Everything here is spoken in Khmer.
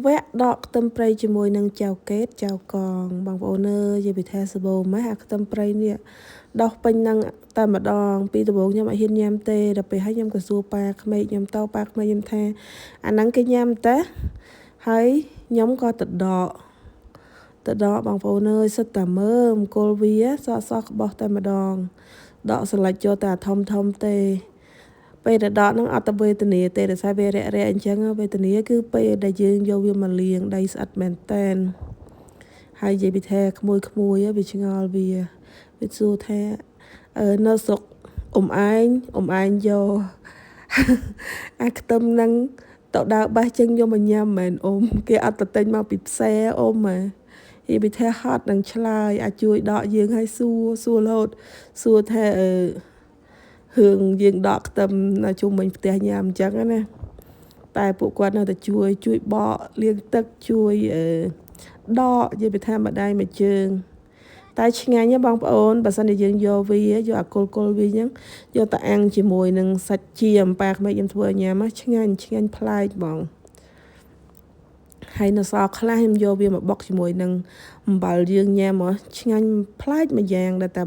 វគ្គដកខ្ទឹមព្រៃជាមួយនឹងចៅកេតចៅកងបងប្អូនអើយនិយាយពីថាសបោម៉េះអាខ្ទឹមព្រៃនេះដោះពេញនឹងតែម្ដងពីដំបូងខ្ញុំអត់ហ៊ានញ៉ាំទេដល់ពេលហើយខ្ញុំក៏សួរប៉ាក្មេកខ្ញុំទៅប៉ាក្មេកខ្ញុំថាអាហ្នឹងគេញ៉ាំតែហើយខ្ញុំក៏ទៅដកបងប្អូនអើយសិតតែមើលគល់វាសក្បោះតែម្ដងដកស្លាច់យកតែធំទេពេលដែលដកហ្នឹងអត់ទៅវេទនាទេដោយសារវារាក់អញ្ចឹងវេទនាគឺពេលដែលយើងយកវាមកលាងដីស្អិតមែនតែនហើយនិយាយពីថាក្មួយវាឆ្ងល់វាសួរថានៅស្រុកអ៊ំឯងយកអាខ្ទឹមហ្នឹងទៅដើរបះចឹងយកមកញ៉ាំមែនអ៊ំគេអត់ទៅទិញមកពីផ្សារអ៊ំហ៎និយាយពីថាហត់នឹងឆ្លើយអាចជួយដកយើងឲ្យសួររហូតសួរថារឿងយើងដកខ្ទឹមនៅជុំវិញផ្ទះញ៉ាំអញ្ចឹងណាតែពួកគាត់នៅតែជួយបកលាងទឹកជួយដកនិយាយពីថាម្ដាយមួយជើងតែឆ្ងាញ់ណាបងប្អូនបើសិនជាយើងយកអាគល់វាអញ្ចឹងយកទៅអាំងជាមួយនឹងសាច់ចៀមប៉ាក្មេកខ្ញុំធ្វើឲ្យញ៉ាំឆ្ងាញ់ប្លែកបងហើយនៅសល់ខ្លះខ្ញុំយកវាមកបុកជាមួយនឹងអំបិលយើងញ៉ាំឆ្ងាញ់ប្លែកម្យ៉ាងដែរតា